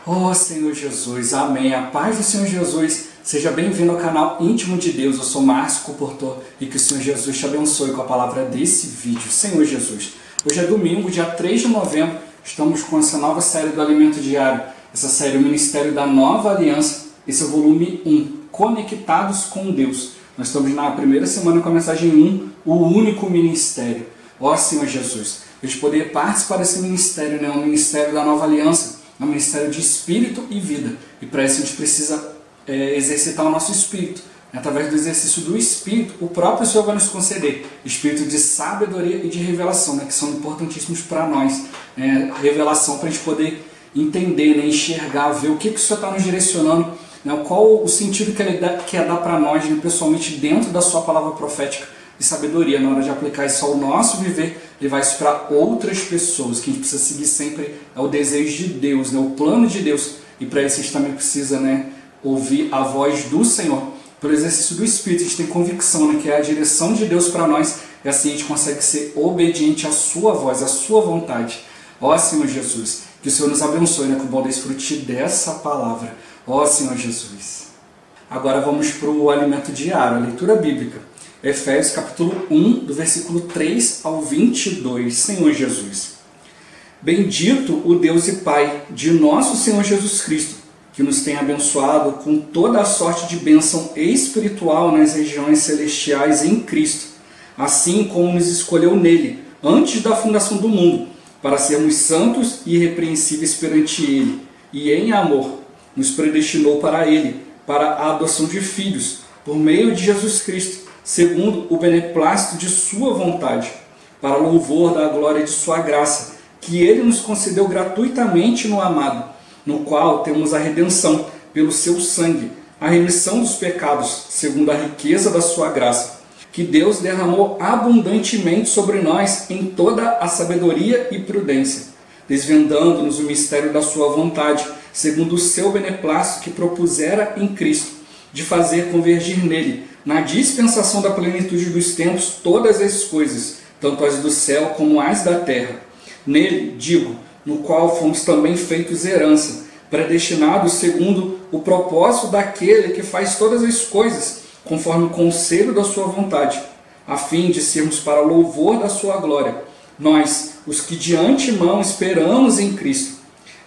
Oh Senhor Jesus, amém. A paz do Senhor Jesus, seja bem-vindo ao canal Íntimo de Deus. Eu sou Márcio Comportor e que o Senhor Jesus te abençoe com a palavra desse vídeo. Senhor Jesus, hoje é domingo, dia 3 de novembro, estamos com essa nova série do Alimento Diário. Essa série é o Ministério da Nova Aliança, esse é o volume 1, Conectados com Deus. Nós estamos na primeira semana com a mensagem 1, o único ministério. Ó Senhor Jesus, a gente poder participar desse ministério, né? O Ministério da Nova Aliança. É um ministério de espírito e vida. E para isso a gente precisa exercitar o nosso espírito. Através do exercício do espírito, o próprio Senhor vai nos conceder espírito de sabedoria e de revelação, né, que são importantíssimos para nós. Revelação para a gente poder entender, né, enxergar, ver o que o Senhor está nos direcionando, né, qual o sentido que Ele quer dar para nós, né, pessoalmente, dentro da sua palavra profética. E sabedoria, na hora de aplicar isso ao nosso viver, levar isso para outras pessoas, que a gente precisa seguir sempre o desejo de Deus, né, o plano de Deus. E para isso a gente também precisa, né, ouvir a voz do Senhor. Pelo exercício do Espírito, a gente tem convicção, né, que é a direção de Deus para nós, e assim a gente consegue ser obediente à sua voz, à sua vontade. Ó Senhor Jesus, que o Senhor nos abençoe, né, com o bom desfrute dessa palavra. Ó Senhor Jesus. Agora vamos para o alimento diário, a leitura bíblica. Efésios capítulo 1, do versículo 3 ao 22. Senhor Jesus. Bendito o Deus e Pai de nosso Senhor Jesus Cristo, que nos tem abençoado com toda a sorte de bênção espiritual nas regiões celestiais em Cristo, assim como nos escolheu nele, antes da fundação do mundo, para sermos santos e irrepreensíveis perante Ele, e em amor nos predestinou para Ele, para a adoção de filhos, por meio de Jesus Cristo, segundo o beneplácito de sua vontade, para louvor da glória de sua graça, que Ele nos concedeu gratuitamente no amado, no qual temos a redenção pelo seu sangue, a remissão dos pecados, segundo a riqueza da sua graça, que Deus derramou abundantemente sobre nós em toda a sabedoria e prudência, desvendando-nos o mistério da sua vontade, segundo o seu beneplácito que propusera em Cristo, de fazer convergir nele, na dispensação da plenitude dos tempos, todas as coisas, tanto as do céu como as da terra. Nele, digo, no qual fomos também feitos herança, predestinados segundo o propósito daquele que faz todas as coisas, conforme o conselho da sua vontade, a fim de sermos para louvor da sua glória, nós, os que de antemão esperamos em Cristo,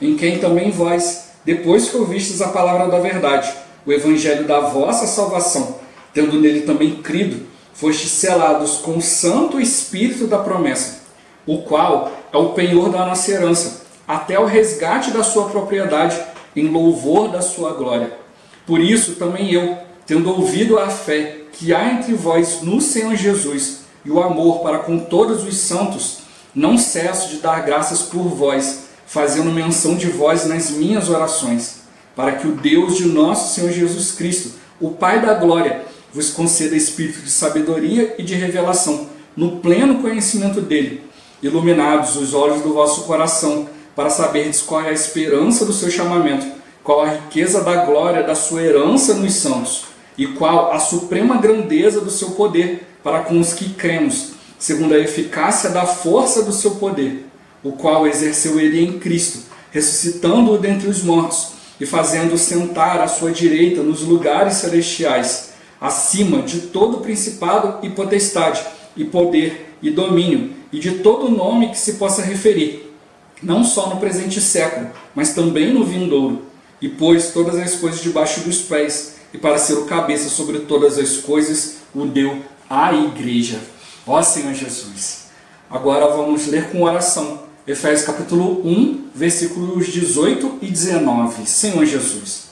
em quem também vós, depois que ouvistes a palavra da verdade, o evangelho da vossa salvação, tendo nele também crido, fostes selados com o Santo Espírito da promessa, o qual é o penhor da nossa herança, até o resgate da sua propriedade, em louvor da sua glória. Por isso também eu, tendo ouvido a fé que há entre vós no Senhor Jesus, e o amor para com todos os santos, não cesso de dar graças por vós, fazendo menção de vós nas minhas orações, para que o Deus de nosso Senhor Jesus Cristo, o Pai da glória, vos conceda espírito de sabedoria e de revelação, no pleno conhecimento dele, iluminados os olhos do vosso coração, para saberdes qual é a esperança do seu chamamento, qual a riqueza da glória da sua herança nos santos, e qual a suprema grandeza do seu poder para com os que cremos, segundo a eficácia da força do seu poder, o qual exerceu ele em Cristo, ressuscitando-o dentre os mortos, e fazendo-o sentar à sua direita nos lugares celestiais, acima de todo principado e potestade, e poder e domínio, e de todo nome que se possa referir, não só no presente século, mas também no vindouro, e pôs todas as coisas debaixo dos pés, e para ser o cabeça sobre todas as coisas, o deu à igreja. Ó Senhor Jesus! Agora vamos ler com oração. Efésios capítulo 1, versículos 18 e 19. Senhor Jesus,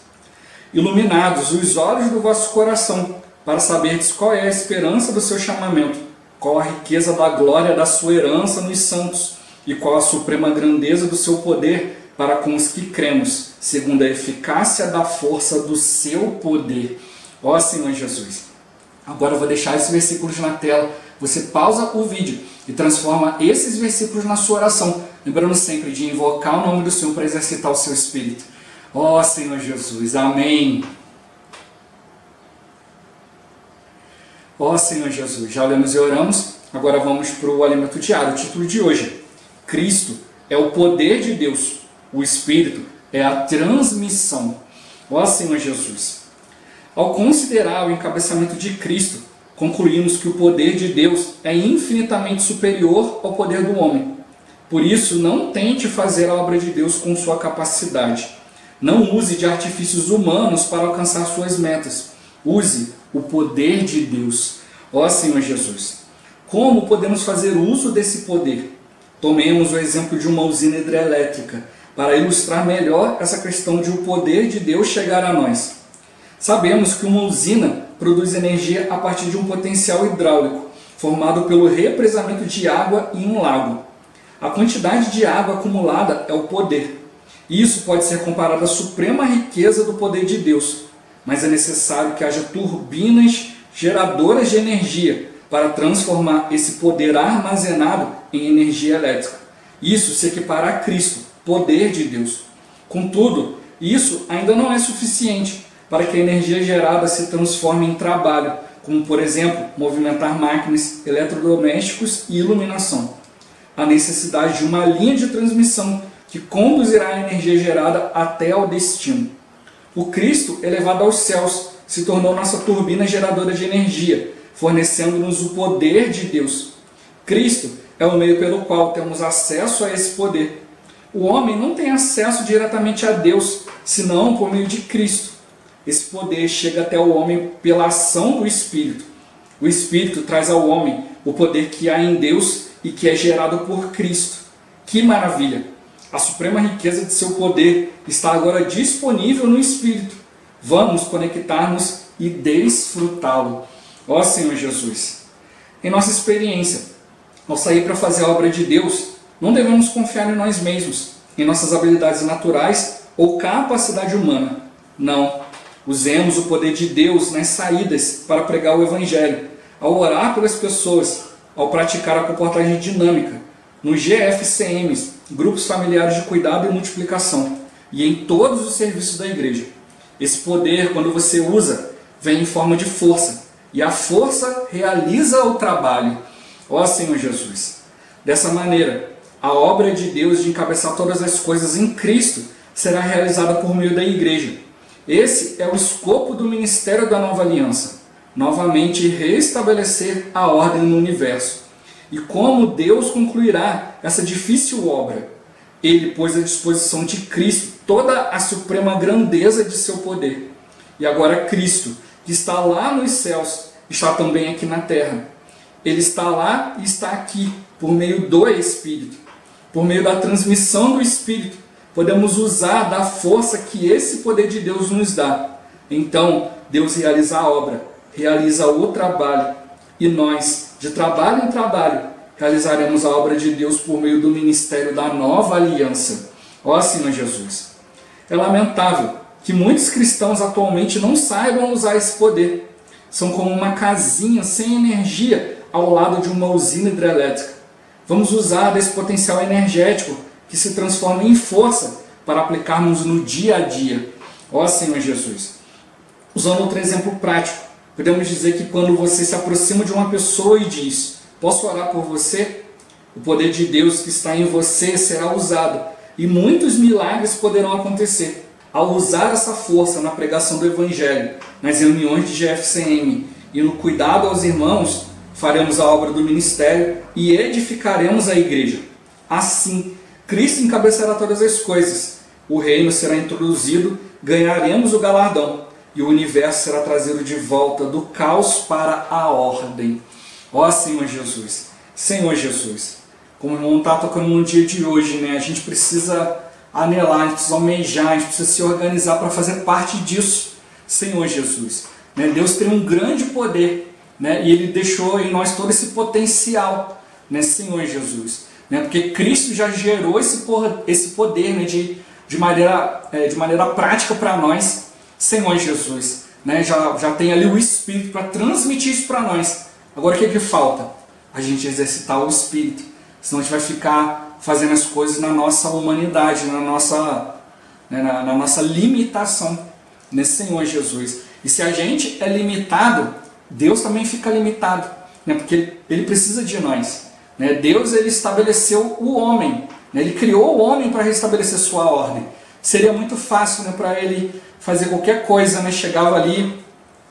iluminados os olhos do vosso coração, para saberdes qual é a esperança do seu chamamento, qual a riqueza da glória da sua herança nos santos, e qual a suprema grandeza do seu poder para com os que cremos, segundo a eficácia da força do seu poder. Ó Senhor Jesus! Agora eu vou deixar esses versículos na tela. Você pausa o vídeo e transforma esses versículos na sua oração, lembrando sempre de invocar o nome do Senhor para exercitar o seu espírito. Ó Senhor Jesus, amém. Ó Senhor Jesus, já olhamos e oramos, agora vamos para o alimento diário. O título de hoje: Cristo é o poder de Deus, o Espírito é a transmissão. Ó Senhor Jesus! Ao considerar o encabeçamento de Cristo, concluímos que o poder de Deus é infinitamente superior ao poder do homem. Por isso, não tente fazer a obra de Deus com sua capacidade. Não use de artifícios humanos para alcançar suas metas. Use o poder de Deus. Ó Senhor Jesus! Como podemos fazer uso desse poder? Tomemos o exemplo de uma usina hidrelétrica para ilustrar melhor essa questão de o poder de Deus chegar a nós. Sabemos que uma usina produz energia a partir de um potencial hidráulico, formado pelo represamento de água em um lago. A quantidade de água acumulada é o poder. Isso pode ser comparado à suprema riqueza do poder de Deus, mas é necessário que haja turbinas geradoras de energia para transformar esse poder armazenado em energia elétrica. Isso se equipara a Cristo, poder de Deus. Contudo, isso ainda não é suficiente para que a energia gerada se transforme em trabalho, como, por exemplo, movimentar máquinas, eletrodomésticos e iluminação. Há necessidade de uma linha de transmissão que conduzirá a energia gerada até ao destino. O Cristo, elevado aos céus, se tornou nossa turbina geradora de energia, fornecendo-nos o poder de Deus. Cristo é o meio pelo qual temos acesso a esse poder. O homem não tem acesso diretamente a Deus, senão por meio de Cristo. Esse poder chega até o homem pela ação do Espírito. O Espírito traz ao homem o poder que há em Deus e que é gerado por Cristo. Que maravilha! A suprema riqueza de seu poder está agora disponível no Espírito. Vamos conectar-nos e desfrutá-lo. Ó Senhor Jesus! Em nossa experiência, ao sair para fazer a obra de Deus, não devemos confiar em nós mesmos, em nossas habilidades naturais ou capacidade humana. Não. Usemos o poder de Deus nas saídas para pregar o Evangelho, ao orar pelas pessoas, ao praticar a comportagem dinâmica, nos GFCMs, grupos familiares de cuidado e multiplicação, e em todos os serviços da igreja. Esse poder, quando você usa, vem em forma de força, e a força realiza o trabalho. Ó Senhor Jesus! Dessa maneira, a obra de Deus de encabeçar todas as coisas em Cristo será realizada por meio da igreja. Esse é o escopo do ministério da nova aliança, novamente restabelecer a ordem no universo. E como Deus concluirá essa difícil obra? Ele pôs à disposição de Cristo toda a suprema grandeza de seu poder. E agora Cristo, que está lá nos céus, está também aqui na terra. Ele está lá e está aqui por meio do Espírito. Por meio da transmissão do Espírito, podemos usar da força que esse poder de Deus nos dá. Então, Deus realiza a obra, realiza o trabalho. E nós, de trabalho em trabalho, realizaremos a obra de Deus por meio do ministério da nova aliança. Ó Senhor Jesus! É lamentável que muitos cristãos atualmente não saibam usar esse poder. São como uma casinha sem energia ao lado de uma usina hidrelétrica. Vamos usar desse potencial energético que se transforma em força para aplicarmos no dia a dia. Ó Senhor Jesus! Usando outro exemplo prático, podemos dizer que quando você se aproxima de uma pessoa e diz: posso orar por você? O poder de Deus que está em você será usado e muitos milagres poderão acontecer. Ao usar essa força na pregação do Evangelho, nas reuniões de GFCM e no cuidado aos irmãos, faremos a obra do ministério e edificaremos a igreja. Assim, Cristo encabeçará todas as coisas. O reino será introduzido, ganharemos o galardão e o universo será trazido de volta do caos para a ordem. Ó Senhor Jesus! Senhor Jesus! Como o irmão está tocando no dia de hoje, né? A gente precisa anelar, a gente precisa almejar, a gente precisa se organizar para fazer parte disso. Senhor Jesus! Né? Deus tem um grande poder, né? E Ele deixou em nós todo esse potencial, né? Senhor Jesus! Né? Porque Cristo já gerou esse poder, né? de maneira prática para nós. Senhor Jesus! Né? Já tem ali o Espírito para transmitir isso para nós. Agora o que falta? A gente exercitar o Espírito. Senão a gente vai ficar fazendo as coisas na nossa humanidade, na nossa limitação. Nesse Senhor Jesus. E se a gente é limitado, Deus também fica limitado. Né? Porque Ele precisa de nós. Né? Deus ele estabeleceu o homem. Né? Ele criou o homem para restabelecer sua ordem. seria muito fácil, né, para ele fazer qualquer coisa, né? Chegava ali,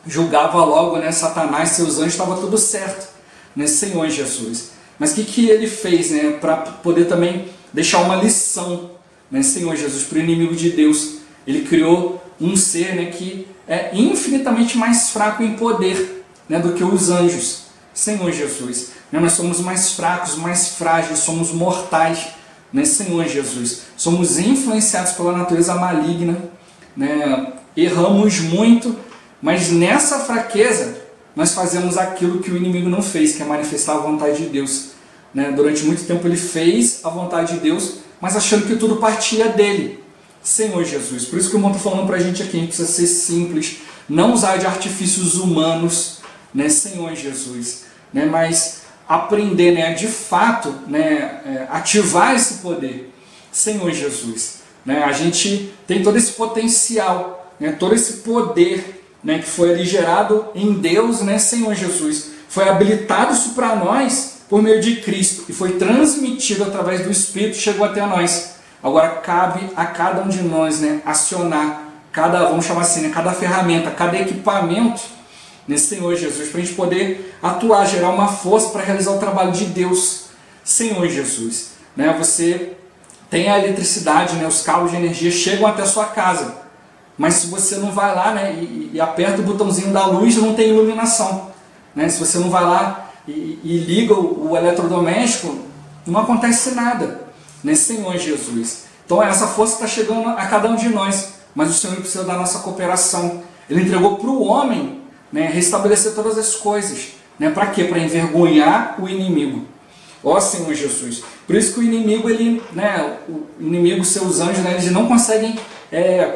julgava logo, né, Satanás, seus anjos, estava tudo certo, né, Senhor Jesus. Mas o que ele fez, né, para poder também deixar uma lição, né, Senhor Jesus, para o inimigo de Deus? Ele criou um ser, né, que é infinitamente mais fraco em poder, né, do que os anjos, Senhor Jesus. Né, nós somos mais fracos, mais frágeis, somos mortais, né, Senhor Jesus. Somos influenciados pela natureza maligna, né, erramos muito, mas nessa fraqueza nós fazemos aquilo que o inimigo não fez, que é manifestar a vontade de Deus. Né? Durante muito tempo ele fez a vontade de Deus, mas achando que tudo partia dele. Senhor Jesus, por isso que o irmão está falando para a gente aqui, a gente precisa ser simples, não usar de artifícios humanos, né, Senhor Jesus, né, mas aprender, né, de fato, né, ativar esse poder, Senhor Jesus. Né, a gente tem todo esse potencial, né, todo esse poder, né, que foi ali gerado em Deus, né, Senhor Jesus. Foi habilitado isso para nós por meio de Cristo e foi transmitido através do Espírito, chegou até nós. Agora cabe a cada um de nós, né, acionar cada, vamos chamar assim, né, cada ferramenta, cada equipamento nesse Senhor Jesus, para a gente poder atuar, gerar uma força para realizar o trabalho de Deus, Senhor Jesus. Né, você tem a eletricidade, né, os cabos de energia chegam até a sua casa, mas se você não vai lá, né, e aperta o botãozinho da luz, não tem iluminação. Né, se você não vai lá e liga o eletrodoméstico, não acontece nada, né, Senhor Jesus. Então essa força está chegando a cada um de nós, mas o Senhor precisa da nossa cooperação. Ele entregou para o homem, né, restabelecer todas as coisas. Né, para quê? Para envergonhar o inimigo. Ó Senhor Jesus. Por isso que o inimigo, ele, né, o inimigo, seus anjos, né, eles não conseguem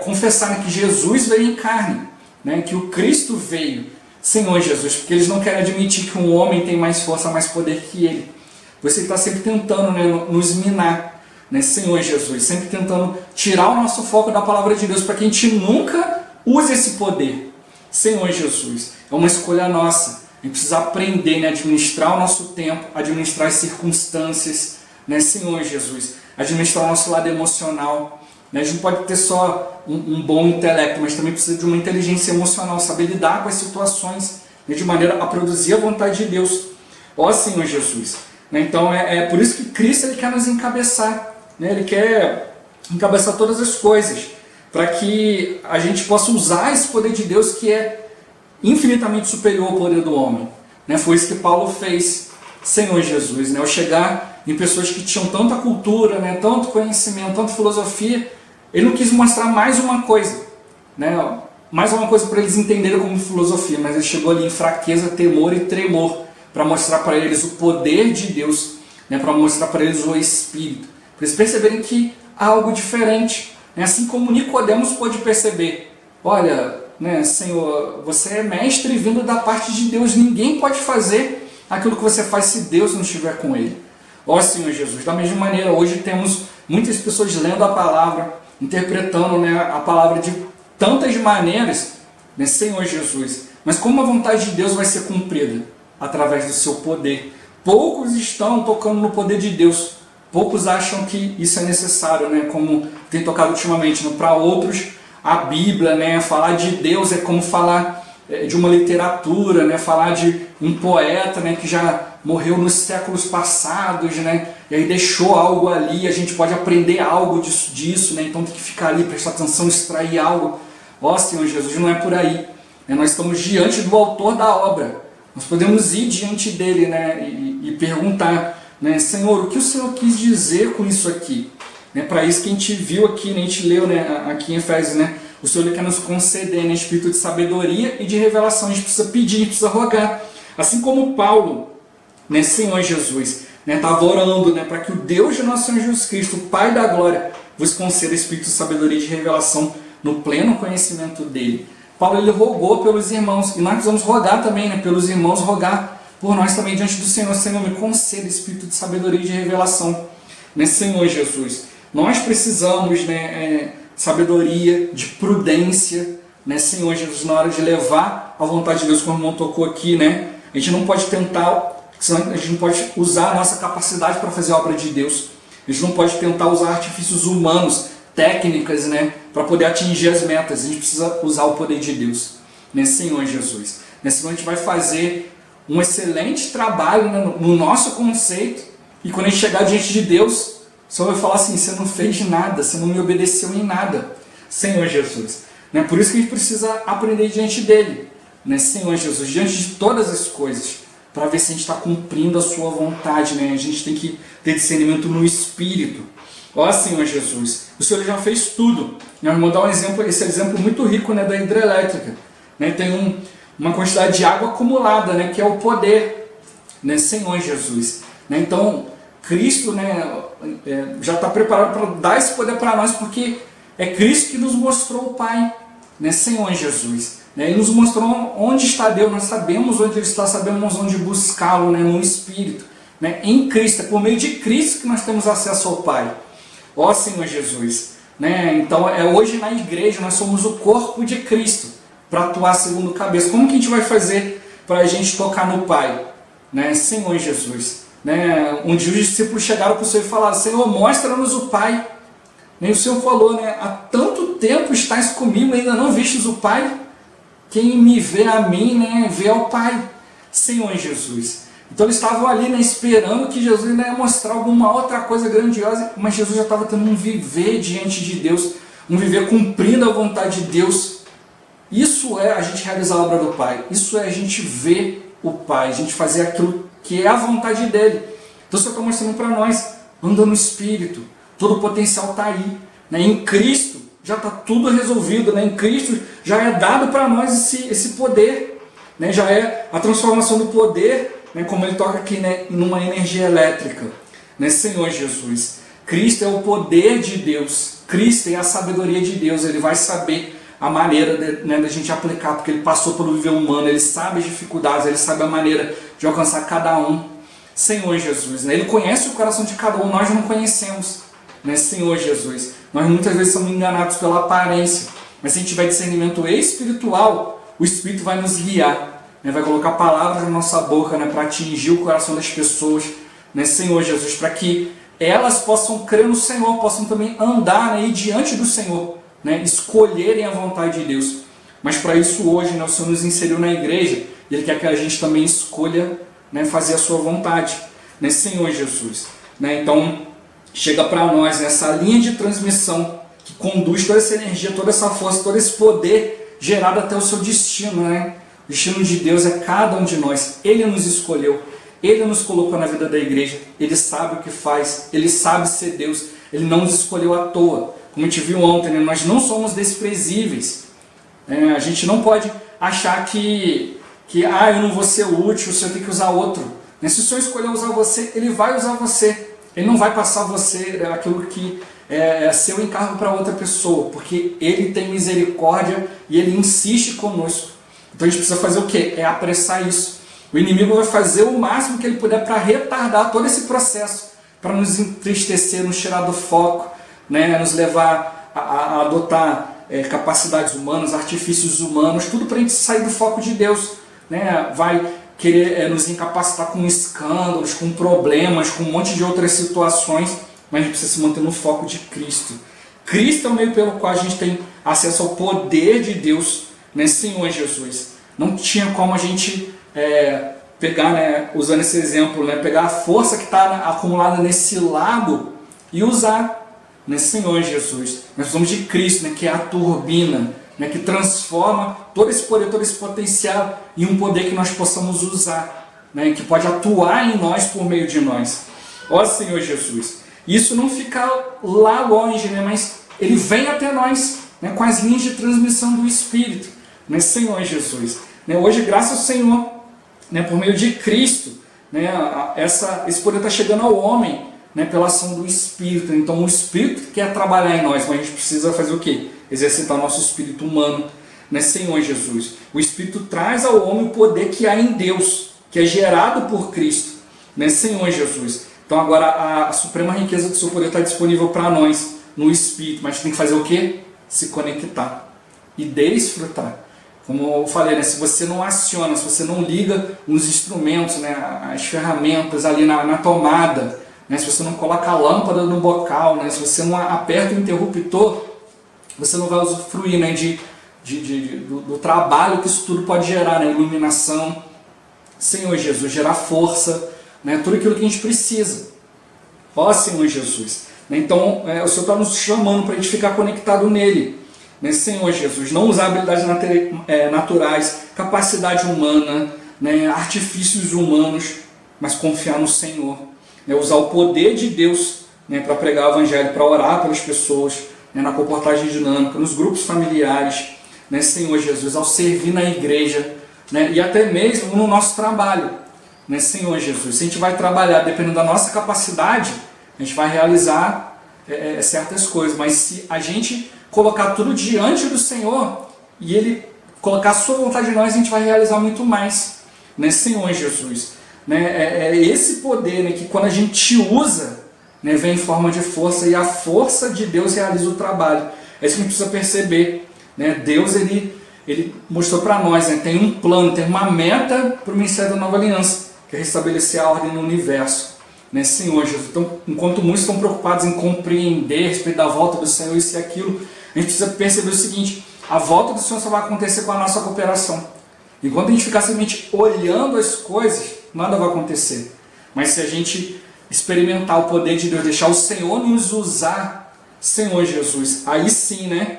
confessar, né, que Jesus veio em carne, né, que o Cristo veio, Senhor Jesus, porque eles não querem admitir que um homem tem mais força, mais poder que ele. Você está sempre tentando, né, nos minar, né, Senhor Jesus, sempre tentando tirar o nosso foco da palavra de Deus, para que a gente nunca use esse poder, Senhor Jesus. É uma escolha nossa. A gente precisa aprender, né, a administrar o nosso tempo, administrar as circunstâncias, né, Senhor Jesus, administrar o nosso lado emocional. Né? A gente pode ter só um bom intelecto, mas também precisa de uma inteligência emocional, saber lidar com as situações, né, de maneira a produzir a vontade de Deus. Ó Senhor Jesus. Né? Então é por isso que Cristo, ele quer nos encabeçar, né? Ele quer encabeçar todas as coisas, para que a gente possa usar esse poder de Deus que é infinitamente superior ao poder do homem. Né? Foi isso que Paulo fez, Senhor Jesus. Né? Ao chegar em pessoas que tinham tanta cultura, né? Tanto conhecimento, tanta filosofia, ele não quis mostrar mais uma coisa, né? Mais uma coisa para eles entenderem como filosofia, mas ele chegou ali em fraqueza, temor e tremor, para mostrar para eles o poder de Deus, né? Para mostrar para eles o Espírito, para eles perceberem que há algo diferente. Né? Assim como Nicodemos pôde perceber, olha, né, Senhor, você é mestre vindo da parte de Deus, ninguém pode fazer aquilo que você faz se Deus não estiver com ele. Ó Senhor Jesus, da mesma maneira, hoje temos muitas pessoas lendo a palavra, interpretando, né, a palavra de tantas maneiras, né, Senhor Jesus. Mas como a vontade de Deus vai ser cumprida? Através do seu poder. Poucos estão tocando no poder de Deus. Poucos acham que isso é necessário, né, como tem tocado ultimamente. Para outros, a Bíblia, né, falar de Deus é como falar de uma literatura, né, falar de um poeta, né, que já morreu nos séculos passados, né, e aí deixou algo ali, a gente pode aprender algo disso, né, então tem que ficar ali, prestar atenção, extrair algo. Ó Senhor Jesus, não é por aí. Né, nós estamos diante do autor da obra. Nós podemos ir diante dele, né, e perguntar, né, Senhor, o que o Senhor quis dizer com isso aqui? Né, para isso que a gente viu aqui, né, a gente leu, né, aqui em Efésios, né, o Senhor quer nos conceder, né, espírito de sabedoria e de revelação. A gente precisa pedir, a gente precisa rogar. Assim como Paulo, né, Senhor Jesus, estava orando, né, para que o Deus de nosso Senhor Jesus Cristo, o Pai da glória, vos conceda espírito de sabedoria e de revelação no pleno conhecimento dele. Paulo, ele rogou pelos irmãos, e nós precisamos rogar também, né, pelos irmãos, rogar por nós também diante do Senhor. Senhor, me conceda espírito de sabedoria e de revelação, né, Senhor Jesus. Nós precisamos, né, sabedoria, de prudência, né, Senhor Jesus, na hora de levar a vontade de Deus, como o irmão tocou aqui, né? A gente não pode tentar, a gente não pode usar a nossa capacidade para fazer a obra de Deus. A gente não pode tentar usar artifícios humanos técnicas, né, para poder atingir as metas. A gente precisa usar o poder de Deus, né, Senhor Jesus. Né, senão a gente vai fazer um excelente trabalho, né, no nosso conceito, e quando a gente chegar diante de Deus, só vai falar assim: você não fez nada, você não me obedeceu em nada, Senhor Jesus. Né, por isso que a gente precisa aprender diante dele, né, Senhor Jesus, diante de todas as coisas, para ver se a gente está cumprindo a sua vontade. Né? A gente tem que ter discernimento no Espírito. Ó Senhor Jesus, o Senhor já fez tudo. Eu vou dar um exemplo, esse exemplo muito rico, né, da hidrelétrica. Né? Tem uma quantidade de água acumulada, né, que é o poder, né, Senhor Jesus. Né? Então, Cristo, né, já está preparado para dar esse poder para nós, porque é Cristo que nos mostrou o Pai, né, Senhor Jesus. Né? Ele nos mostrou onde está Deus, nós sabemos onde Ele está, sabemos onde buscá-lo, né, no Espírito. Né? Em Cristo, é por meio de Cristo que nós temos acesso ao Pai. Ó Senhor Jesus. Né? Então, hoje na igreja nós somos o corpo de Cristo, para atuar segundo cabeça. Como que a gente vai fazer para a gente tocar no Pai? Né? Senhor Jesus. Né? Um dia os discípulos chegaram para o Senhor e falaram: Senhor, mostra-nos o Pai. E o Senhor falou, né, há tanto tempo estás comigo e ainda não vistes o Pai? Quem me vê a mim, né, vê ao Pai, Senhor Jesus. Então eles estavam ali, né, esperando que Jesus ainda ia mostrar alguma outra coisa grandiosa, mas Jesus já estava tendo um viver diante de Deus, um viver cumprindo a vontade de Deus. Isso é a gente realizar a obra do Pai, isso é a gente ver o Pai, a gente fazer aquilo que é a vontade dele. Então o Senhor está mostrando para nós: anda no Espírito, todo o potencial está aí. Né? Em Cristo já está tudo resolvido, né? Em Cristo já é dado para nós esse poder. Né? Já é a transformação do poder, né? Como ele toca aqui, né, numa energia elétrica. Né? Senhor Jesus, Cristo é o poder de Deus, Cristo é a sabedoria de Deus. Ele vai saber a maneira né, da gente aplicar, porque ele passou pelo viver humano, ele sabe as dificuldades, ele sabe a maneira de alcançar cada um. Senhor Jesus, né? Ele conhece o coração de cada um, nós não conhecemos, né? Senhor Jesus, nós muitas vezes somos enganados pela aparência, mas se a gente tiver discernimento espiritual, o Espírito vai nos guiar, né? Vai colocar palavras na nossa boca, né, para atingir o coração das pessoas, né? Senhor Jesus, para que elas possam crer no Senhor, possam também andar, né, ir diante do Senhor, né, escolherem a vontade de Deus. Mas para isso hoje, né, o Senhor nos inseriu na igreja e Ele quer que a gente também escolha, né, fazer a sua vontade, né, Senhor Jesus. Né? Então chega para nós essa linha de transmissão que conduz toda essa energia, toda essa força, todo esse poder gerado até o seu destino. Né? O destino de Deus é cada um de nós. Ele nos escolheu, Ele nos colocou na vida da igreja, Ele sabe o que faz, Ele sabe ser Deus, Ele não nos escolheu à toa. Como a gente viu ontem, né? Nós não somos desprezíveis. A gente não pode achar que eu não vou ser útil, o Senhor tem que usar outro. Se o Senhor escolher usar você, Ele vai usar você. Ele não vai passar você aquilo que é seu encargo para outra pessoa, porque Ele tem misericórdia e Ele insiste conosco. Então a gente precisa fazer o quê? É apressar isso. O inimigo vai fazer o máximo que ele puder para retardar todo esse processo, para nos entristecer, nos tirar do foco, né, nos levar a adotar capacidades humanas, artifícios humanos, tudo para a gente sair do foco de Deus. Né? Vai querer nos incapacitar com escândalos, com problemas, com um monte de outras situações, mas a gente precisa se manter no foco de Cristo. Cristo é o meio pelo qual a gente tem acesso ao poder de Deus, né, Senhor Jesus. Não tinha como a gente pegar, né, usando esse exemplo, né, pegar a força que está acumulada nesse lago e usar. Né, Senhor Jesus, nós somos de Cristo, né, que é a turbina, né, que transforma todo esse poder, todo esse potencial em um poder que nós possamos usar, né, que pode atuar em nós por meio de nós. Ó Senhor Jesus, isso não fica lá longe, né, mas ele vem até nós, né, com as linhas de transmissão do Espírito, né, Senhor Jesus. Né, hoje, graças ao Senhor, né, por meio de Cristo, né, esse poder está chegando ao homem, né, pela ação do Espírito. Então o Espírito quer trabalhar em nós, mas a gente precisa fazer o quê? Exercitar o nosso espírito humano, né, Senhor Jesus. O Espírito traz ao homem o poder que há em Deus, que é gerado por Cristo, né, Senhor Jesus. Então agora a suprema riqueza do seu poder está disponível para nós no Espírito, mas a gente tem que fazer o quê? Se conectar e desfrutar. Como eu falei, né, se você não aciona, se você não liga os instrumentos, né, as ferramentas ali na tomada, né? Se você não coloca a lâmpada no bocal, né? Se você não aperta o interruptor, você não vai usufruir, né? do trabalho que isso tudo pode gerar, né? Iluminação, Senhor Jesus, gerar força, né? Tudo aquilo que a gente precisa. Ó Senhor Jesus. Então, o Senhor está nos chamando para a gente ficar conectado nele. Né? Senhor Jesus, não usar habilidades naturais, capacidade humana, né? Artifícios humanos, mas confiar no Senhor. Né? Usar o poder de Deus, né? Para pregar o Evangelho, para orar pelas pessoas, né? Na comportagem dinâmica, nos grupos familiares, né? Senhor Jesus, ao servir na igreja, né? E até mesmo no nosso trabalho. Né? Senhor Jesus, se a gente vai trabalhar dependendo da nossa capacidade, a gente vai realizar certas coisas, mas se a gente colocar tudo diante do Senhor e Ele colocar a sua vontade em nós, a gente vai realizar muito mais, né, Senhor Jesus. Né? É esse poder, né, que quando a gente usa, né, vem em forma de força, e a força de Deus realiza o trabalho. É isso que a gente precisa perceber. Né? Deus ele mostrou para nós, né, tem um plano, tem uma meta para o ministério da Nova Aliança, que é restabelecer a ordem no universo. Né, Senhor Jesus. Então, enquanto muitos estão preocupados em compreender a respeito da volta do Senhor, isso e aquilo, a gente precisa perceber o seguinte: a volta do Senhor só vai acontecer com a nossa cooperação. Enquanto a gente ficar simplesmente olhando as coisas, nada vai acontecer. Mas se a gente experimentar o poder de Deus, deixar o Senhor nos usar, Senhor Jesus, aí sim, né,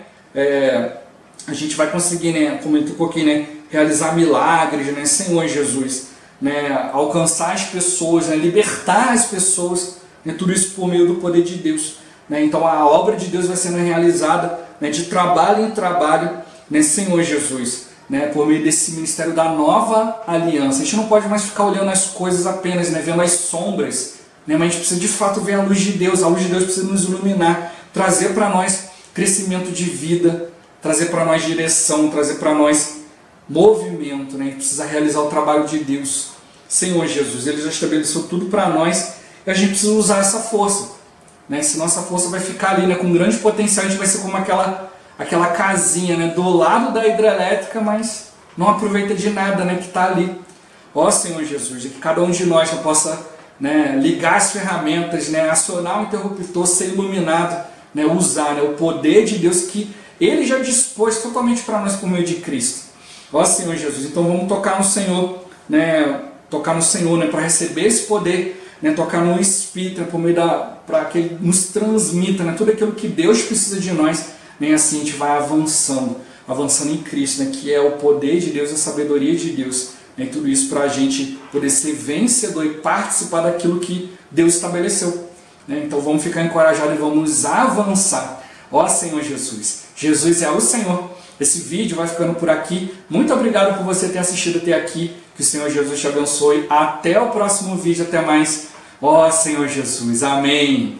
a gente vai conseguir, né, como eu pouquinho, né, realizar milagres, né, Senhor Jesus. Né, alcançar as pessoas, né, libertar as pessoas, né, tudo isso por meio do poder de Deus. Né, então a obra de Deus vai sendo realizada, né, de trabalho em trabalho, né, Senhor Jesus, né, por meio desse ministério da Nova Aliança. A gente não pode mais ficar olhando as coisas apenas, né, vendo as sombras, né, mas a gente precisa de fato ver a luz de Deus. A luz de Deus precisa nos iluminar, trazer para nós crescimento de vida, trazer para nós direção, trazer para nós movimento, né? A gente precisa realizar o trabalho de Deus. Senhor Jesus, Ele já estabeleceu tudo para nós e a gente precisa usar essa força. Né? Se nossa força vai ficar ali, né, com grande potencial, a gente vai ser como aquela casinha, né, do lado da hidrelétrica, mas não aproveita de nada, né, que está ali. Ó Senhor Jesus, que cada um de nós já possa, né, ligar as ferramentas, né, acionar o interruptor, ser iluminado, né, usar, né, o poder de Deus que Ele já dispôs totalmente para nós por meio de Cristo. Ó Senhor Jesus, então vamos tocar no Senhor, né, para receber esse poder, né, tocar no Espírito, né, por meio para que Ele nos transmita, né, tudo aquilo que Deus precisa de nós, né, assim a gente vai avançando em Cristo, né, que é o poder de Deus, a sabedoria de Deus, né, tudo isso para a gente poder ser vencedor e participar daquilo que Deus estabeleceu. Né, então vamos ficar encorajados e vamos avançar. Ó Senhor Jesus, Jesus é o Senhor. Esse vídeo vai ficando por aqui. Muito obrigado por você ter assistido até aqui. Que o Senhor Jesus te abençoe. Até o próximo vídeo. Até mais. Ó Senhor Jesus. Amém.